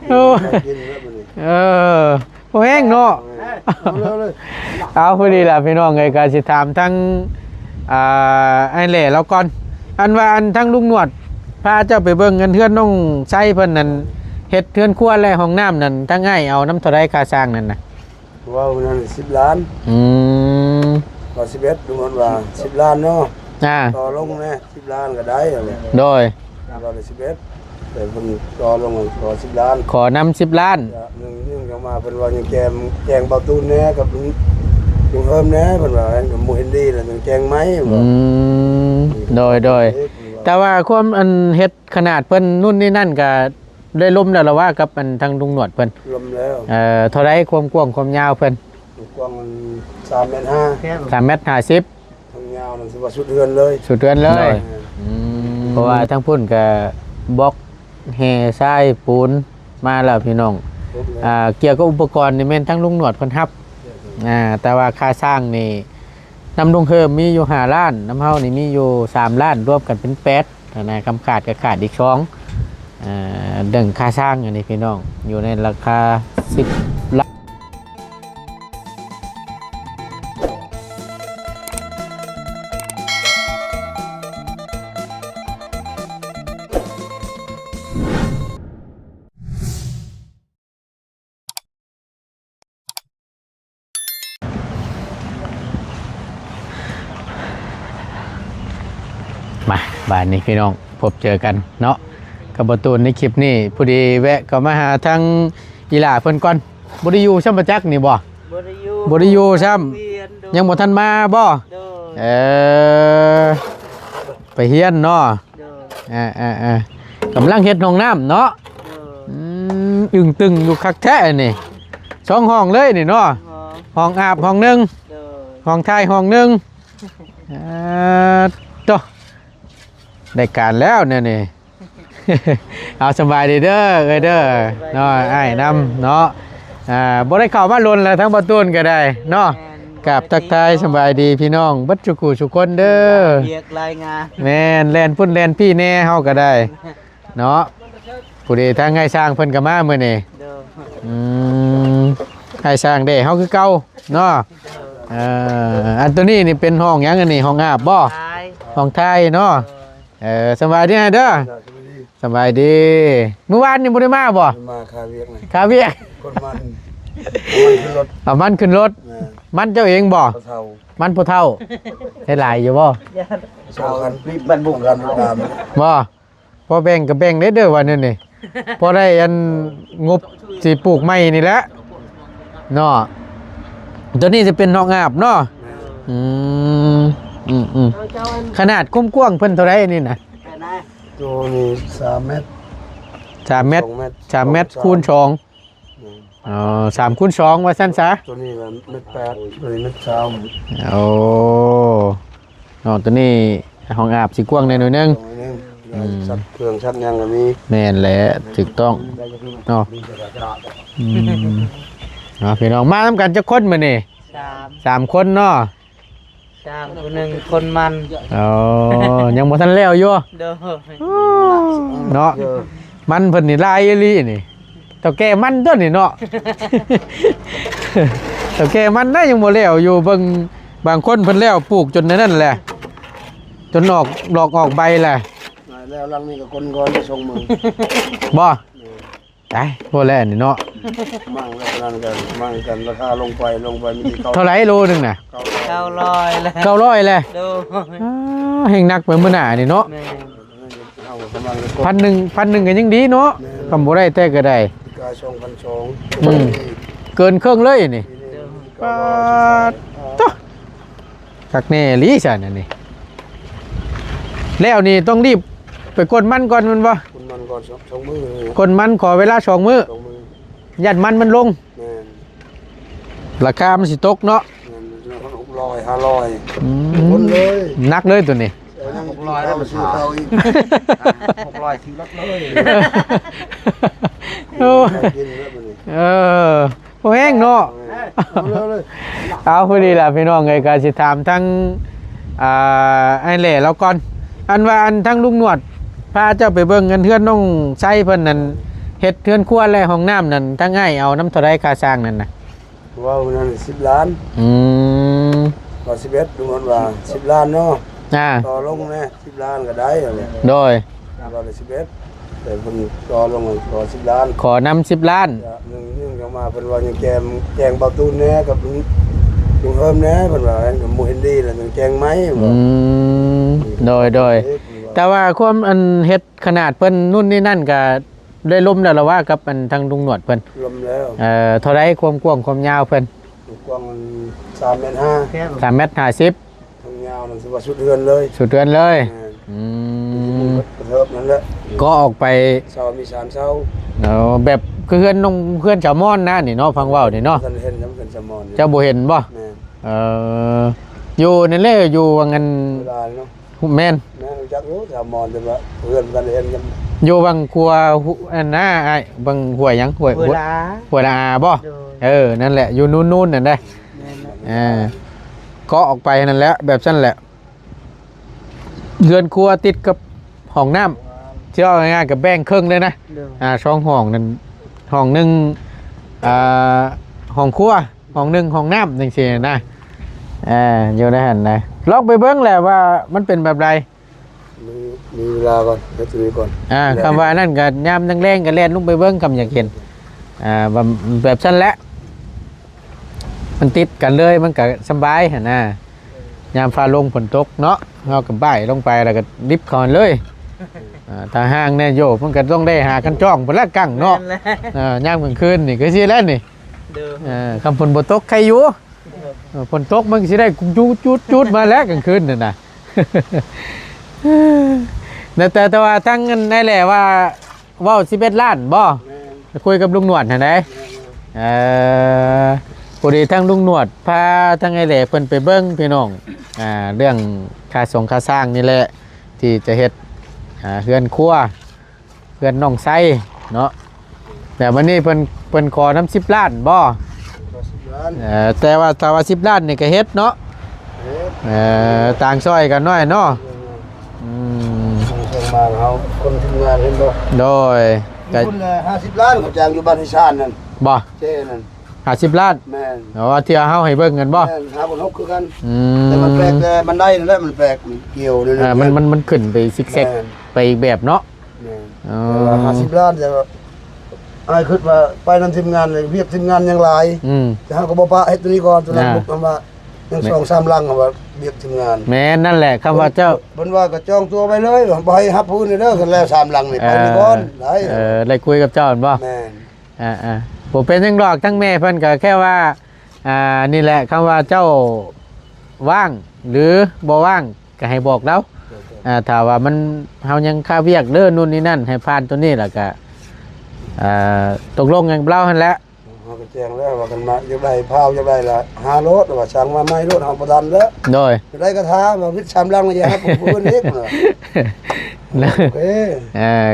โอ้เออโอ้แห้งเนาะเอาพอดีล่ะพี่น้องไงก็สิถามทั้งไอ้แหล่แล้วก่อนอันว่าอันทั้งลุงหนวดพาเจ้าไปเบิ่งเงินเทือนน้องใช้เพิ่นนั่นเฮ็ดเทือนครัวและห้องน้ำนั่นทั้งง่ายเอาน้ำเท่าไรค่าสร้างนั่นน่ะว่าวันนั้น10 ล้านก็11ดูมันว่า10 ล้านเนาะต่อลงแน่10 ล้านก็ได้อะไรโดยเราได้11แต่เพิ่นต่อลงก็10 ล้านขอนำ10 ล้านนึงยังมาเพิ่นว่ายังแกงเบาตูนแน่กับลุงเพิ่มแน่เพิ่นว่ากับหมู่เฮนดี้แล้วยังแกงไหมโดยแต่ว่าความอันเฮ็ดขนาดเพิ่นนู่นนี่นั่นก็ได้ล้มแล้วล่ะว่ากับอันทางลุงหนวดเพิ่นล้มแล้วเท่าไรความกว้างความยาวเพิ่นกว้าง3.5 เมตร3.50 เมตรความยาวนั่นสิว่าสุดเดือนเลยเพราะว่าทั้งพุ่นก็บล็อกแห่ทรายปูนมาแล้วพี่น้องเกี่ยวกับอุปกรณ์นี่แม่นทั้งลุงหนวดเพิ่นรับแต่ว่าค่าสร้างนี่นำลงเพิ่มมีอยู่5 ล้านน้ำเฮานี่มีอยู่3 ล้านรวมกันเป็น8นะคำขาดก็ขาดอีก2เรื่องค่าสร้างอันนี้พี่น้องอยู่ในราคา10 ล้านมาบ้านนี้พี่น้องพบเจอกันเนาะกับบตูนในคลิปนี้พอดีแวะก็มาหาทั้งอีหล่าเพิ่นก่อนบริยูช่ำประจักษ์นี่บ่บริยูช่ำยังบ่ทันมาบ่ไปเฮียนเนาะกำลังเฮ็ดห้องน้ำเนาะอึ่งตึงอยู่คักแท้นี่2 ห้องเลยนี่เนาะห้องอาบห้องนึงห้องทายห้องนึงต่อได้การแล้วเนี่ยนี่ เอาสบายดีเด้อเด้อเนาะไอ้น้ำเนาะบ่ได้เข้ามาลนแล้วทั้งประตูนก็ได้เนาะกับทักทายสบายดีพี่น้องบัดจุกูทุกคนเด้อเรียกรายงานแม่นแล่นพุ่นแล่นพี่แน่เฮาก็ได้เนาะผู้ใดทางให้สร้างเพิ่นก็มามื้อนี้ให้สร้างได้เฮาคือเก่าเนาะอันตัวนี้นี่เป็นห้องหยังอันนี้ห้องอาบบ่ห้องไทยเนาะสบายดีเด้อสบายดีเมื่อวานนี่บ่ได้มาบ่มาคาเวียกคาเวียกคนขึ้นรถมันขึ้นรถมันเจ้าเองบ่มันผู้เฒ่าได้หลายอยู่บ่2 คันรีบบ้านบุกกันตามบ่พอแบ่งก็แบ่งได้เด้อวันนี้นี่พอได้อันงบสิปลูกไม้นี่แหละเนาะตัวนี้จะเป็นห้องอาบเนาะขนาดกว้างๆเพิ่นเท่าไรนี่นะตัวนี้3 เมตร3 เมตร3 เมตรคูณ23 คูณ 2ว่าซั่นซะตัวนี้1.8 ตัวนี้1.20โอ้ตัวนี้ห้องอาบสิกว้างหน่อยนึงชัดเครื่องชัดยังก็มีแม่นแหละถูกต้องเนาะพี่น้องมาทำกันจะคนมื้อนี่3 คนเนาะคนหนึ่งคนมันยังบ่ทันแล้วอยู่เนาะมันเพิ่นนี่ลายอีหลีนี่เฒ่าแก่มันตัวนี่เนาะเฒ่าแก่มันได้ยังบ่แล้วอยู่เบิ่งบางคนเพิ่นแล้วปลูกจนนั่นแหละจนออกดอกออกใบแหละแล้วหลังนี้ก็คนก่อนส่งมือบ่ได้บ่แล้วนี่เนาะมั่งแล้วนั่นกันราคาลงไปมีเท่าไหร่โลนึงน่ะ900แล้ว900แล้วแห่งนักเหมือนมื้อหน้านี่เนาะ1,000ก็ยังดีเนาะคำบ่ได้แต่ก็ได้กา2,200เกินครึ่งเลยนี่ต๊ะคักแน่ลีซั่นอันนี้แล้วนี่ต้องรีบไปกดมันก่อนมันบ่กดมันก่อน2 มื้อกดมันขอเวลา2 มื้อยัดมันลงราคามันสิตกเนาะ600 500คนเลยนักเลยตัวนี้600แล้วมาซื้อเตาอีก600ซื้อรถเลยพอแห้งเนาะเอาพอดีล่ะพี่น้องไงก็สิถามทั้งไอ้แหล่แล้วก่อนอันว่าอันทั้งลุงหนวดพาเจ้าไปเบิ่งเงินเทือนน้องใช้เพิ่นนั่น เฮ็ดเทือนครัวและห้องน้ำนั่นถ้าง่ายเอาน้ำเท่าไรค่าสร้างนั่นน่ะ ว่าวันนั้น10 ล้าน อืม ก็11ลุงนว่า10 ล้านเนาะ ต่อลงแน่10 ล้านก็ได้อะไร โดย เราเลย11แต่เพิ่นต่อลงต่อ10 ล้าน ขอนำ10 ล้าน หนึ่งยังมาเพิ่นว่ายังแกงเบาตูนแน่กับลุงเฮิมแน่เพิ่นว่ากับหมู่เฮนดี้แล้วยังแกงไหม โดยแต่ว่าความอันเฮ็ดขนาดเพิ่นนู่นนี่นั่นก็ได้ล้มแล้วล่ะว่ากับอันทางลุงหนวดเพิ่น ลมแล้ว เท่าไรความกว้างความยาวเพิ่น กว้าง3.5 เมตร 3.50 เมตร ทางยาวนั่นสิว่าสุดเดือนเลย สุดเดือนเลยกระเทิบนั่นแหละ ก็ออกไป เสามี3เสา แบบคือเพื่อนชาวม่อนนะนี่เนาะฟังเว้านี่เนาะ ท่านเห็นน้ำเป็นสมอน เจ้าบ่เห็นบ่ แม่ อยู่นั่นแหละอยู่ว่างั้น เวลาเนาะ แม่น แม่รู้จักรู้สมอนแต่ว่าเพื่อนกันเห็นกัน อยู่บางครัวอันน่ะไอ้บางห้วยหยังห้วย เวลา ห้วยละอาบ่ โดย นั่นแหละอยู่นู่นๆนั่นได้ แม่น ก็ออกไปนั่นแหละแบบนั้นแหละเรือนครัวติดกับห้องน้ำที่เอาง่ายๆกับแบ่งครึ่งเลยนะ โดย ช่องห้องนั่นห้องหนึ่งห้องครัวห้องหนึ่งห้องน้ำจังซี่นะอยู่ในหันนะลองไปเบิ่งแหละว่ามันเป็นแบบไร มีเวลาก่อนเดี๋ยวจะมีก่อน คำว่านั่นก็ยามแรงๆก็แล่นลงไปเบิ่งคำอยากเห็นแบบนั้นแหละมันติดกันเลยมันก็สบายหั่นนะยามฟ้าลงฝนตกเนาะเฮาก็บ่ายลงไปแล้วก็ดิบเข้าเลยถ้าห้างแน่โยมันก็ต้องได้หากันจ้องพุ่นละกั้งเนาะ แม่นแล้ว ยามกลางคืนนี่ก็สิแล้วนี่ โดย คำฝนบ่ตกใครอยู่ฝนตกมันสิได้จุดมาแล้วกลางคืนนั่นน่ะ แต่ว่าทั้งนั้นได้แหละว่าเว้า11 ล้านบ่คุยกับลุงหนวดหั่นไดพอดีทั้งลุงหนวดพาทั้งไอ้แหล่เพิ่นไปเบิ่งพี่น้องเรื่องค่าค่าสร้างนี่แหละที่จะเฮ็ดเฮือนครัวเฮือนน้องไส้เนาะแต่วันนี้เพิ่นขอน้ำ10 ล้านบ่ 10 ล้าน แต่ว่าถ้าว่า10 ล้านนี่ก็เฮ็ดเนาะต่างซอยกันน้อยเนาะ ส่งมาเขาคนทำงานเห็นบ่ โดยก็ คุณ50 ล้านเขาจ้างอยู่บ้านที่ชานนั่น บ่ เจ้นั่น 50 ล้าน แม่น เที่ยวเฮาให้เบิ่งกันบ่ แม่นหาบน6คือกันแต่มันแปลกแต่มันได้นั่นแหละมันแปลกมันเกี่ยวเลย มันขึ้นไปซิกแซกไปอีกแบบเนาะ แม่นแต่ว่า50 ล้านแต่ว่าอ้ายคิดว่าไปนำทีมงานเลยเรียกทีมงานยังหลายแต่เฮาก็บ่ปะเฮ็ดตัวนี้ก่อนตัวนั้นบุกมายัง2-3ลังว่าเรียกทีมงาน แม่นั่นแหละคำว่าเจ้า เพิ่นว่าก็จองตัวไปเลยบ่ให้รับผู้นี่เด้อกันแล้ว3ลังนี่ไปนี่ก่อนได้ ได้คุยกับเจ้าบ่ แม่น ผมเป็นจังดอกทั้งแม่เพิ่นก็แค่ว่านี่แหละคำว่าเจ้าว่างหรือบ่ว่างก็ให้บอกแล้วถ้าว่ามันเฮายังค่าเวียกเด้อนู่นนี่นั่นให้ผ่านตัวนี้แล้วก็ตกลงกันเล่าหั่นแหละ เฮาก็แจ้งแล้วว่ากันมาอยากได้พาวอยากได้ละ5รถว่าสั่งมาใหม่รถเฮาบ่ทันแล้ว โดย อยากได้กระทาว่าวิทย์3ลังอย่าให้ผมพูดนิดน่ะโอเค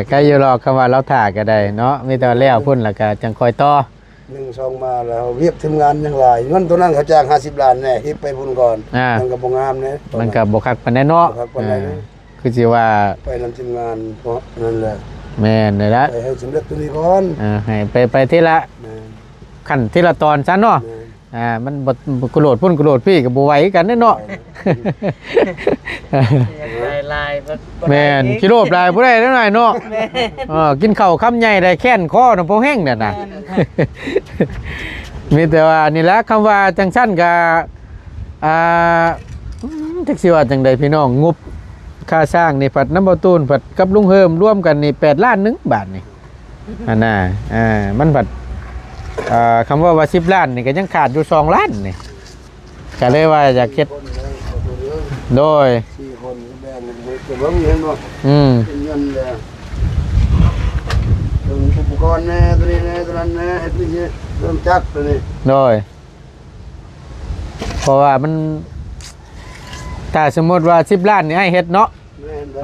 ใครอยู่รอคำว่าเราถ่าก็ได้เนาะมีแต่แล้วพุ่นแล้วก็จังคอยต่อ 1 2มาแล้วเรียกทีมงานยังหลายเงินตัวนั้นเขาจ้าง50ล้านแน่ฮิปไปพุ่นก่อนมันก็บ่งามแน่ มันก็บ่คักปานใดเนาะ ครับปานใดนะ คือสิว่า ไปนำทีมงานเพราะนั่นแหละ แม่นเลยละ ไปให้สำเร็จตัวนี้ก่อน ให้ไปทีละ แม่น ขั้นทีละตอนซะเนาะ แม่น มันบ่กระโดดพุ่นกระโดดพี่ก็บ่ไหวกันเนาะ ลายบ่ แม่นกิโลปลายบ่ได้เท่าไหร่เนาะ แม่น กินข้าวคำใหญ่ได้แค้นคอน่ะบ่แห้งนั่นน่ะ มีแต่ว่านี่แหละคำว่าจังซั่นก็จักสิว่าจังใดพี่น้องงบค่าสร้างนี่ผัดน้ำบ่ตูนผัดกับลุงเฮิมร่วมกันนี่8 ล้านนึงบาทนี่อันน่ะมันผัดคำว่า10 ล้านนี่ก็ยังขาดอยู่2 ล้านนี่ก็เลยว่าอยากเฮ็ด คนเลยเอาตัวเดียว โดย 4 คนแบ่งกันเฮ็ดแต่ว่ามีเห็นบ่ เป็นเงินเลยถึงอุปกรณ์แน่ตัวนี้แน่ตัวนั้นแน่เฮ็ดนี่สิเริ่มจักตัวนี้ โดยเพราะว่ามันถ้าสมมติว่า10 ล้านนี่ให้เฮ็ดเนาะ แม่นเด้อ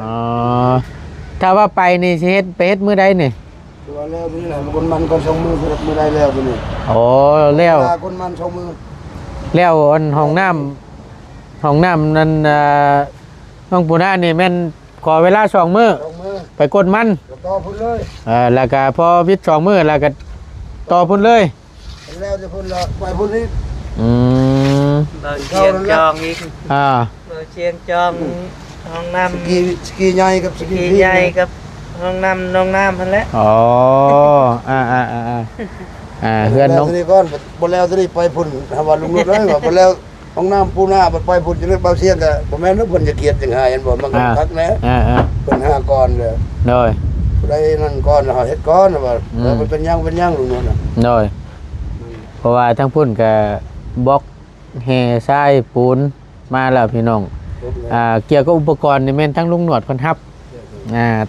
ถ้าว่าไปนี่สิเฮ็ดไปเฮ็ดมื้อใดนี่ ตัวแล้วตัวนี้แหละคนมันคนสองมือเฮ็ดมือได้แล้วตัวนี้ โอ้แล้ว ตาคนมันสองมือ แล้วอันห้องน้ำนั่นห้องปูนานี่แม่นขอเวลา2 มื้อ สองมือ ไป ไปกดมัน ต่อพุ่นเลย แล้วก็พอวิทย์2มื้อแล้วก็ต่อพุ่นเลย แล้วจะพุ่นละไปพุ่นนี้ อืม เราเชียงจองอีก อ่า เราเชียงจองห้องน้ สกีใหญ่กับส ำ กี ที่ใหญ่กับห้องน้ำพันแล้ว อ๋อเฮือนน้อง ทีนี้ก่อนบ่แล้วทีนี้ไปพุ่นหาว่าลุงนุชเลยว่าบ่แล้วห้องน้ำปูหน้าบ่ไปพุ่นจังได๋เบาเสียงก็บ่แม่นว่าเพิ่นจะเกลียดจังหาเห็นบ่มันก็คักแหละเพิ่นหาก่อนเลย โดย ผู้ใดนั่นก่อนเฮาเฮ็ดก่อนว่าแล้วมันเป็นหยังลุงนุชน่ะ โดยเพราะว่าทั้งพุ่นก็บล็อกแห่ทรายปูนมาแล้วพี่น้องเกี่ยวกับอุปกรณ์นี่แม่นทั้งลุงหนวดเพิ่นรับ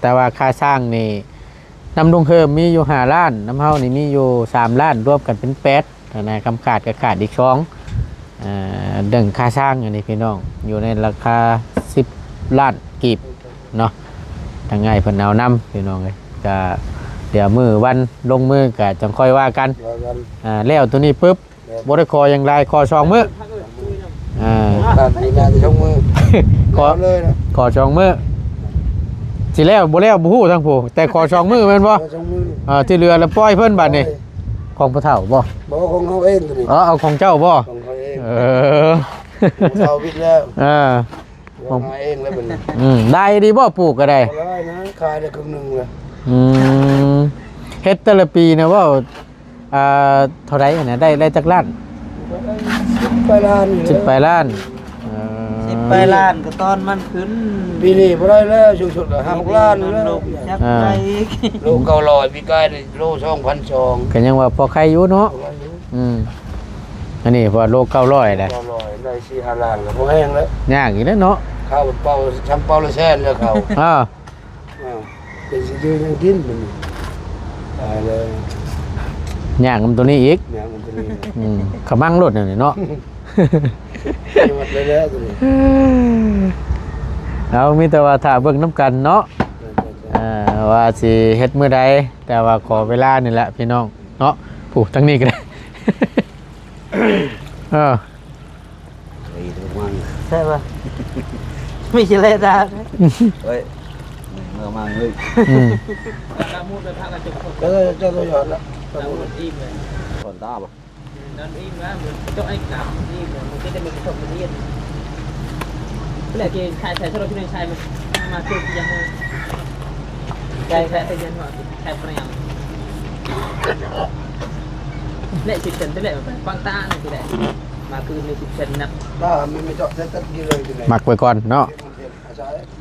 แต่ว่าค่าสร้างนี่น้ำลุงเฮิมมีอยู่5ล้านน้ำเฮานี่มีอยู่3ล้านรวมกันเป็น8นะคำขาดก็ขาดอีก2เรื่องค่าสร้างอันนี้พี่น้องอยู่ในราคา10ล้านกีบเนาะทางไงเพิ่นเอานำพี่น้องเอ้ยก็เดี๋ยวมือวันลงมือก็จังค่อยว่ากันแล้วตัวนี้ปุ๊บบ่ได้คออย่างไรคอ2มื้อตัดนี่น่าจะชงมือ ขอ เลยนะ คอ2มื้อสิแล้วบ่แล้วบ่ฮู้ทั้งผู้แต่คอ2มื้อแม่นบ่ ชงมือ ที่เรือแล้วปล่อยเพิ่นบัดนี้ของผู้เฒ่าบ่ บอกว่าของเขาเองตัวนี้ เอาของเจ้าบ่ ของเขาเอง ของ เขาวิทย์แล้ว ของเขาเองแล้วเป็น ได้ดีบ่ปลูกก็ได้ อะไรนะขายได้ครึ่งหนึงเลย เฮ็ดแต่ละปีนะว่าเท่าไหร่นะได้จักล้าน ไปล้าน 10ไปล้าน 10ไปล้านก็ตอนมันขึ้น ปีนี้บ่ได้แล้วชุดๆก็5-6ล้านแล้ว จักไปอีก โล900ปีกายนี่โล2,200 ก็ยังว่าพอใครอยู่เนาะอันนี้พอโล900ได้ 900ได้4-5ล้านแล้วบ่แห้งแล้ว ยากอีกแล้วเนาะ ข้าวเป่าช้ำเป่าละแสนแล้วเขา เป็นสิยืนยังกินมันตายเลย ยากมันตัวนี้อีก เนี่ยมันจะมี ขมั่งรถนี่เนาะ หมดเลยแล้วตัวนี้ เอามีแต่ว่าถ้าเบิ่งน้ำกันเนาะว่าสิเฮ็ดมื้อใดแต่ว่าขอเวลานี่แหละพี่น้องเนาะผู้ทั้งนี้ก็ได้ ไอ้ทุกวัน ใช่ป่ะไม่ใช่เลยดา เฮ้ยเมื่อมาเลยก็เจ้าตัวหยอดละก่อนตาบ่ นั่นเองว่าเหมือนเจ้าไอ้กลับนี่เหมือนมันก็จะเป็นส่งมาเรียนเมื่อกี้ชายถ้าเราพี่น้องชายมาช่วยยังไงใช่ใช่ยันหัวใช่ปะยังเละ10 เซนได้เลยฟังตาหน่อยสิแหละมาคือใน10 เซนนับ ตาไม่เจาะเส้นตะกี้เลยที่ไหน หมักไว้ก่อนเนาะ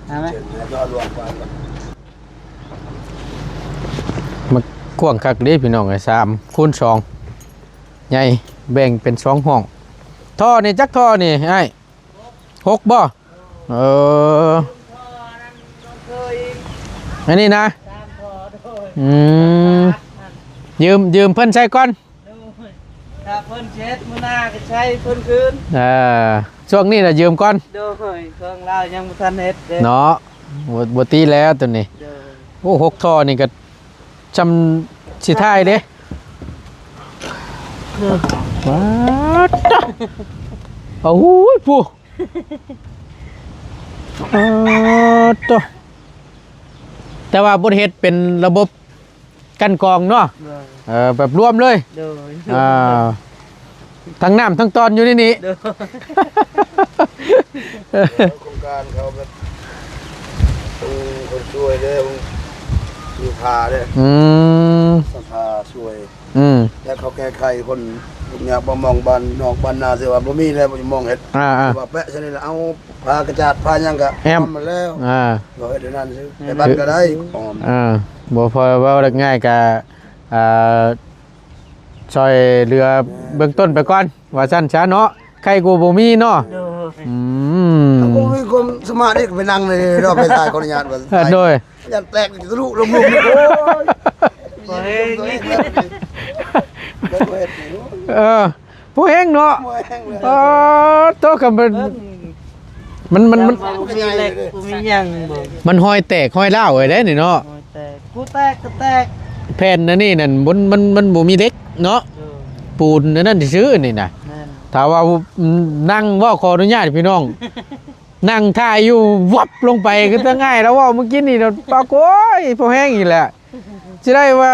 ใช่ไหม ยอดรวมกัน มากว้างคักเด้พี่น้องไอ้3 คูณ 2ใหญ่แบ่งเป็น2ห้องท่อนี่จักท่อนี่ไอ้6บ่อันนี้นะยืมเพิ่นใช้ก่อน ถ้าเพิ่นเช็ดมื้อหน้าก็ใช้เพิ่นคืน ช่วงนี้น่ะยืมก่อน โดยเครื่องเรายังบ่ทันเฮ็ดเด้ เนาะบ่ตีแล้วตัวนี้ โดย โอ้6ท่อนี่ก็จำสิท้ายเด้ว้าวโอ้ยปู่ตัวแต่ว่าบนเฮ็ดเป็นระบบกันกรองเนาะ โดย แบบรวมเลย โดย ทั้งน้ำทั้งตอนอยู่ในนี้ โดย โครงการเขาแบบคนช่วยเลยมีพาเลยสภาช่วยแล้วเขาแก้ไขคนอยากบ่มองบ้านนอกบ้านนาสิว่าบ่มีแล้วบ่มองเฮ็ดว่าแปะซะนี่เอาพากระจาดพายังก็มาแล้วบ่เฮ็ดนั้นซิแต่บ้านก็ได้หอม บ่พอเว้าได้ง่ายก็ช่วยเรือเบื้องต้นไปก่อนว่าซั่นซะเนาะใครกูบ่มีเนาะ โดย กูมีความสมาธิไปนั่งเลยรอบไปตายคนญาติว่า โดย ญาติแตกทะลุลมๆโอ้ย บ่เฮ็ด ผู้แห้งเนาะโตกับมันบ่มีเหล็กบ่มีหยังบ่ มันห้อยแตกห้อยล้าวไว้ได้นี่เนาะ แต่กูแตกก็แตก แผ่นนั่นนี่นั่นมันบ่มีเด็กเนาะ โดย ปูนนั่นสิซื้อนี่น่ะ นั่น ถ้าว่านั่งว่าขออนุญาตพี่น้อง นั่งถ่ายอยู่วับลงไปก็จะง่ายแล้วว่าเมื่อกี้นี่เราปากโอ้ยพอแห้งอีกแหละจะได้ว่า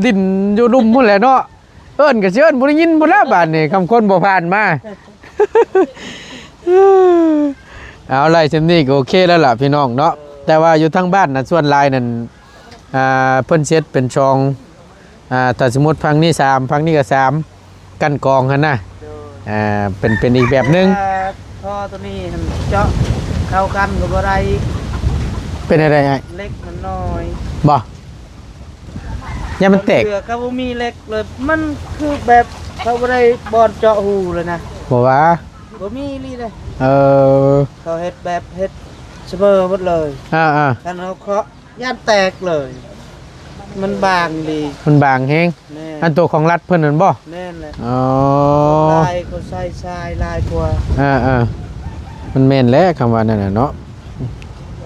ดินอยู่ดุมหมดแหละเนาะเอิ้นก็เชิญบ่ได้ยินบ่แล้วบาดนี่คำคนบ่ผ่านมา เอาไรเช่นนี้ก็โอเคแล้วล่ะพี่น้องเนาะแต่ว่าอยู่ทางบ้านน่ะส่วนหลายนั่นเพิ่นเช็ดเป็นช่องถ้าสมมุติพังนี้3พังนี้ก็3กันกองหั่นน่ะเป็นอีกแบบนึง ท่อตัวนี้เจาะเข้ากันกับอะไร เป็นอะไรไอ้ เล็กมันน้อย บ่อย่ามันแตก เสือเขาบ่มีเล็กเลยมันคือแบบเขาบ่ได้บอนเจาะหูเลยนะ บ่ว่า บ่มีนี่เลย เออ เขาเฮ็ดแบบเฮ็ดเสมอหมดเลย ถ้าเราเคาะย่านแตกเลย มันบางดี มันบางแฮง แน่ อันตัวของรัฐเพิ่นนั่นบ่ แน่นเลย อ๋อ ลายก็ใส่ทรายลายกว่า มันแม่นแล้วคำว่านั่นน่ะเนาะ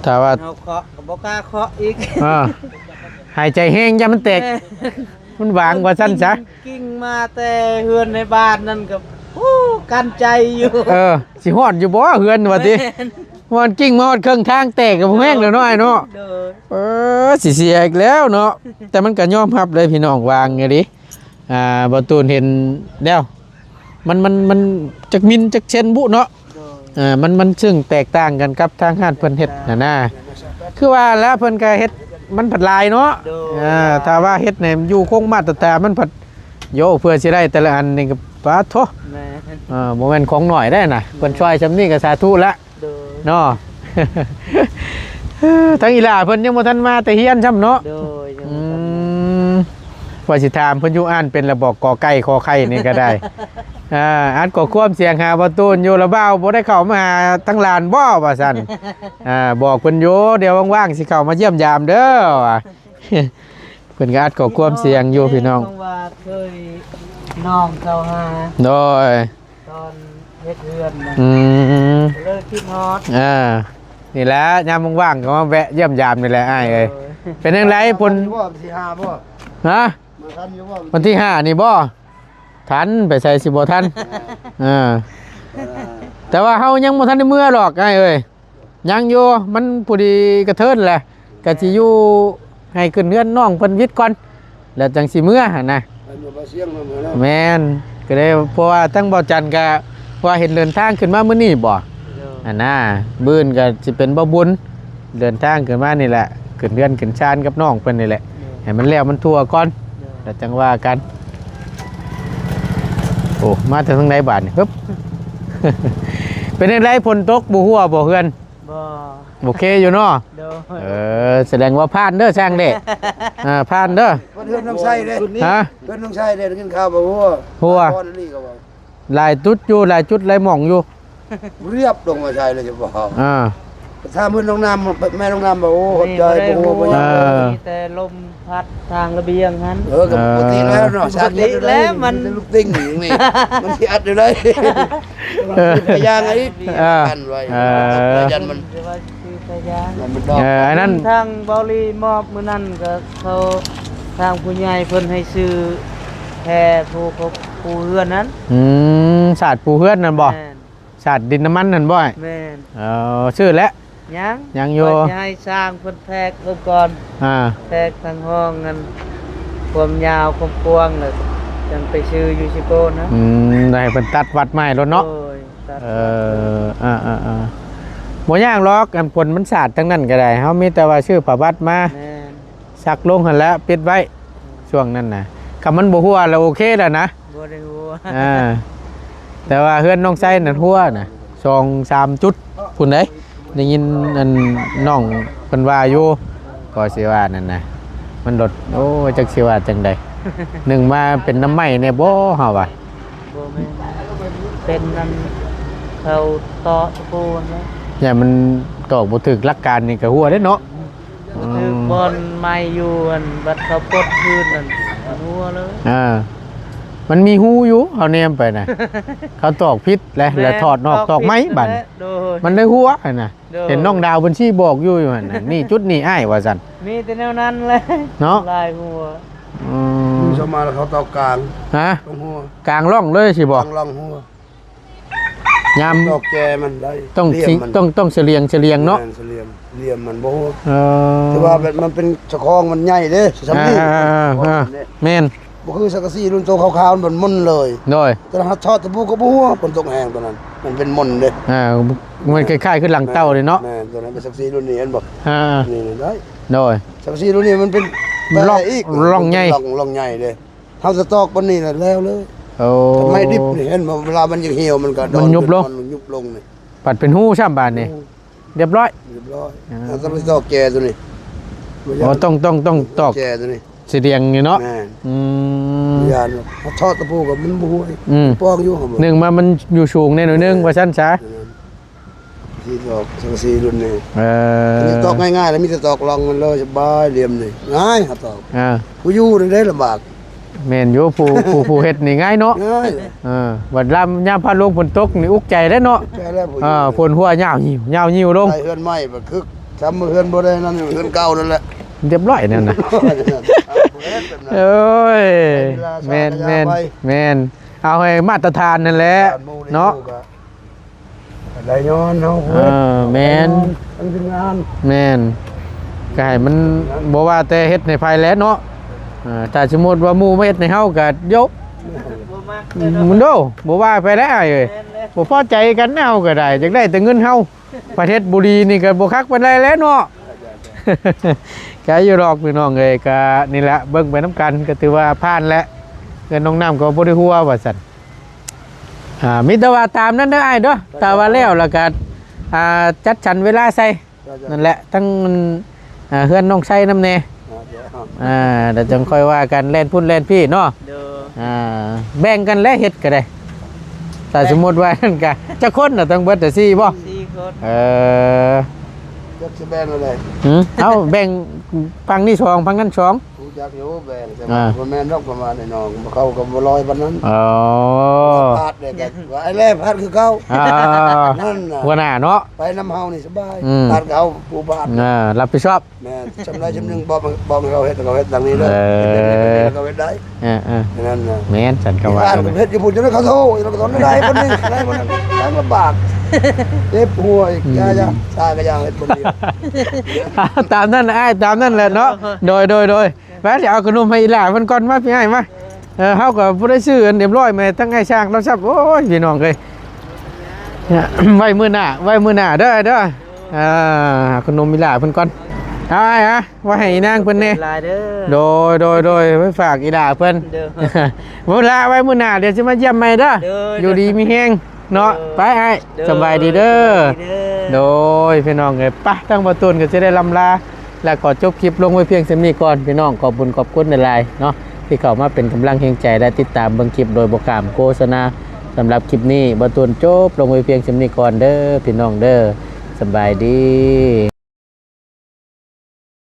ถ้าว่า เอาเคาะก็บ่กล้าเคาะอีก หายใจแห้งอย่ามันแตก มันวางกว่าสั้นซะ กิ้งมาแต่เฮือนในบ้านนั่นก็กันใจอยู่ สิฮอดอยู่บ่เฮือนว่าติฮอดกิ่งมาฮอดเครื่องทางแตกก็บ่แห้งแล้วเนาะไอ้เนาะ เด้อ สิเสียอีกแล้วเนาะแต่มันก็ยอมรับเลยพี่น้องวางไงดิบ่ตูนเห็นแล้วมันจักมินจักเช่นบุเนาะ เด้อ มันซึ่งแตกต่างกันกับทางห้านเพิ่นเฮ็ดน่ะคือว่าแล้วเพิ่นก็เฮ็ดมันผัดลายเนาะถ้าว่าเฮ็ดเนี่ยอยู่คงมาตรฐานมันผัดโยเพื่อสิได้แต่ละอันนี่ก็ปาโถ แม่ บ่แม่นของหน่อยได้น่ะเพิ่นช่วยซำนี้ก็สาธุละ เด้อ เนาะ ทั้งอีหล่าเพิ่นยังบ่ทันมาแต่เฮียนซ้ำเนาะ เด้อยัง อื บ่ทัน มว่าสิถามเพิ่นอยู่อ่านเป็นระบอกกอไก่คอไข่นี่ก็ได้ อ่านก็ความเสียงหาประตูนอยู่ละเบ้าบ่ได้เข้ามาทั้งลานบ่ว่าซั่น บอกเพิ่นอยู่เดี๋ยวว่างๆสิเข้ามาเยี่ยมยามเด้อว่ะ เพิ่นก็อัดก็ความเสียงอยู่พี่น้อง ว่าเคยน้องเข้าหา โดย ตอนเฮ็ดเรือนนะ อืม เลิกคิดฮอด นี่แหละยามว่างๆก็มาแวะเยี่ยมยามนี่แหละอ้ายเอ้ยเป็นจังไดเพิ่น บ่สิหาบ่ ฮะ มาทันอยู่บ่ วันที่5นี่บ่ทันไปใส่สิบ่ทันแต่ว่าเฮายังบ่ทันได้เมื่อหรอกอ้ายเอ้ยยังอยู่มันผู้ดีกระเทินแหละก็สิอยู่ให้ขึ้นเรือนน้องเพิ่นวิทย์ก่อนแล้วจังสิเมื่อหั่นน่ะ มันบ่เสียงมันเหมือน แม่นก็ได้เพราะว่าทั้งเบาจันทร์ก็ว่าเห็นเดินทางขึ้นมามื้อนี้บ่อันน่ะมื้อนก็สิเป็นบ่บุญเดินทางขึ้นมานี่แหละขึ้นเรือนขึ้นชานกับน้องเพิ่นนี่แหละให้มันแล้วมันทั่วก่อนแล้วจังว่ากัน โอ้มาถึงทางไหนบาดนี่ฮึบ เป็นจังไดฝนตกบ่ฮัวบ่เฮือน บ่ โอเคอยู่เนาะ เด้อ แสดงว่าผ่านเด้อช่างเด้ ผ่านเด้อ เพิ่นน้องชายเด้ ฮะ เพิ่นน้องชายเด้กินข้าวบ่ฮู้ หัว พ่อนี่ก็บ่ หลายจุดอยู่หลายจุดหลายหม่องอยู่ เรียบลงมาชายเลยจะบอก อ่า ถ้าเพิ่นน้องน้ำแม่น้องน้ำบ่โอ้หดใจบ่ฮู้บ่ เออ มีแต่ลมพัดทางระเบียงหัน ก็ปกติแล้วเนาะชาติ ปกติแล้วมัน ลูกติ้งอย่างนี้มันสิอัดอยู่เลยพยางไอ้กันไว้ยันมัน จะว่าคือพยาน มันดอก อันนั้น ทางเบาลีมอบมื้อนั้นก็เขาทางผู้ใหญ่เพิ่นให้ซื้อแพรผู้เฮือนนั้น ศาสตร์ปูเฮือนนั่นบ่ แม่น ศาสตร์ดินน้ำมันนั่นบ่ แม่น ชื่อแล้ว ยัง ยังอยู่ ว่าจะให้สร้างเพิ่นแพกเริ่มก่อน แพกทางห้องนั้นความยาวความกว้างน่ะจังไปซื้ออยู่ซิโก้นะ ได้เพิ่นตัดวัดใหม่แล้วเนาะ โอ้ยตัด บ่ยากหรอกอันผลมันศาสตร์ทั้งนั้นก็ได้เฮามีแต่ว่าชื่อประวัติมา แม่น สักลงหั่นแล้วปิดไว้ช่วงนั้นน่ะคำมันบ่ฮัวแล้วโอเคแล้วนะ บ่ได้หัว แต่ว่าเฮือนน้องไส้นั่นหัวน่ะ2-3 จุดพุ่นเด้ได้ยินอันน้องเพิ่นว่าอยู่ก็สิว่านั่นน่ะมันลดโอ้จักสิว่าจังได๋ หนึ่งมาเป็นน้ำไหม้เนี่ยบ่เฮาว่า บ่แม่นเป็นนั่นเขาต่อตะปูนนะ อย่ามันตอกบ่ถึกหลักการนี่ก็หัวเด้เนาะ คือบอลไม้อยู่อันบัดเขาปลดคืนนั่นหัวเลย มันมีหูอยู่เฮาแนมไปน่ะ เขาตอกพิษแล้วถอดนอกตอกไม้บัด โดย มันได้หัวน่ะ โดย เห็นน้องดาวบัญชีบอกอยู่หั่นน่ะนี่จุดนี้อ้ายว่าซั่น มีแต่แนวนั้นเลย เนาะ ลายหัว ดูสมาแล้วเขาตอกกลาง ฮะ ตรงหัว กลางร่องเลยสิบ่ กลางล่องหัว ยาม ดอกแจมันได้ ต้อง เลี่ยมมัน ต้องเฉลียงเนาะ แม่เลี่ยมเลี่ยมมันบ่ เออ แต่ว่าแบบมันเป็นเจ้าของมันใหญ่เด้สำลี แม่น บ่คือสังกะสีรุ่นโตขาวๆมันมุนเลย โดย ตอนนั้นทอดตะปูก็บ่ฮู้ฝนตกแห้งตอนนั้นมันเป็นมนเด้ มันคล้ายๆคือหลังเต้าเลยเนาะ แม่ตอนนั้นเป็นสังกะสีรุ่นนี้เห็นบ่ นี่ได้ โดย สังกะสีรุ่นนี้มันเป็น ร่อง อีก ร่องใหญ่ ร่องใหญ่เด้เฮาสต๊อกปานนี้น่ะแล้วเลย โอ้ ทำไมดิบนี่เห็นบ่เวลามันยังเหี่ยวมันก็ดอ มันยุบลง มันยุบลงนี่ ปัดเป็นหู้ช่ำบานนี่เรียบร้อย เรียบร้อยแล้วก็ไปตอกแกตัวนี้ โอ้ต้องตอก แกตัวนี้ เสียงอยู่เนาะ แม่น อืม ยานเขาทอดตะปูกับมันบ่ฮู้ อืม ปองอยู่ครับผม หนึ่งมามันอยู่สูงแน่หน่อยนึงว่าชั้นช้า ที่ตอกสังกะสีรุ่นนี้ อ ตอกง่ายๆแล้วมีแต่ตอกรองมันเลยสบายเหลี่ยมนี่ง่ายครับตอก ผู้อยู่นี่ได้ลำบาก แม่นอยู่ผู้เฮ็ดนี่ง่ายเนาะ ง่าย วันลำยามพาลงฝนตกนี่อุกใจได้เนาะ แค่แล้วผู้อยู่ ฝนหัวยาวหิวลง ใส่เฮือนไม้บ่คึกทำเฮือนบ่ได้นั่นเฮือนเก่านั่นแหละ เรียบร้อยนั่นน่ะ เอ้ยแม่นเอาให้มาตรฐานนั่นแหละเนาะ ได้ย้อนเฮา แม่น มันเป็นงาน แม่นก็ให้มันบ่ว่าแต่เฮ็ดในภายแล้เนาะถ้าสมมุติว่าหมู่มาเฮ็ดในเฮาก็ยก บ่มาก มันโดบ่ว่าไปแล้วเอ้ยบ่พอใจกันเฮาก็ได้จักได้แต่เงินเฮาประเทศบุรีนี่ก็บ่คักปานใดแล้วเนาะ ก็อยู่ดอกพี่น้องเอ้ยก็นี่แหละเบิ่งไปนํกันก็ถือว่าผ่านแล้วเงินน้องน้ำก็บ่ได้ฮู้ว่าซั่นมีแต่ว่าตามนั้นเด้ออ้ายเด้อถ้าว่าแล้วแล้วก็จัดสรรเวลาใส่นั่นแหละทั้งเฮือนน้องไส้นำแน่เดี๋ยวจังค่อยว่ากันเล่นพุ่นเล่นพี่เนาะ เด้อ แบ่งกันและเฮ็ดก็ได้แต่สมมุติว่านั่นก็จะคนน่ะต้องเบิดแต่4บ่ 4คน จักสิแบ่งอะไร เอาแบ่งพังนี่2พังนั้น2 รู้จักอยู่แบ่งแต่ว่าบ่แม่นดอกประมาณนี้น้องบ่เข้ากับบ่ลอยปานนั้น อ๋อ พาดเด้กันว่าไอ้แล่พาดคือเก่านั่นน่ะ หัวหน้าเนาะ ไปน้ำเฮานี่สบาย อืม พาดเขาผู้บาด รับผิดชอบ แม่จำได้จำหนึงบอกให้เขาเฮ็ดเขาเฮ็ดดังนี้เลยเขาเฮ็ดได้ นั่นน่ะ แม่นฉันก็ว่า บ้านผมเฮ็ดอยู่พุ่นจนเขาโทรเราก็ต้องได้คนนึงได้คนนึงได้ลำบากเจ็บหัวอีกยาตาก็ยังเฮ็ดคนเดียว ตามนั่นไอ้ตามนั่นแหละเนาะโดยแม่จะเอาขนมให้อีหล่ามันก่อนมาพี่ให้มาเฮาก็บ่ได้ซื้ออันเรียบร้อยมาทั้งไอ้ช่างเราซับโอ้ยพี่น้องเอ้ยไว้มื้อหน้าเด้อขนมอีหล่าเพิ่นก่อนเอาไอ้ไว้ให้นางเพิ่นแน่ ลายเด้อ โดยไว้ฝากอีหล่าเพิ่น เด้อ เวลาไว้มื้อหน้าเดี๋ยวสิมาเยี่ยมใหม่เด้อ เด้อ อยู่ดีมีแฮงเนาะไปไอ้สบายดีเด้อ โดยพี่น้องเอ้ยไปทั้งประตูนก็จะได้ลำลาและขอจบคลิปลงไว้เพียงเท่านี้ก่อนพี่น้องขอบคุณขอบคุณในไลน์เนาะที่เข้ามาเป็นกำลังแห่งใจและติดตามเบิ่งคลิปโดยโปรแกรมโฆษณาสำหรับคลิปนี้ประตูนจบลงไว้เพียงเท่านี้ก่อนเด้อพี่น้องเด้อสบายดี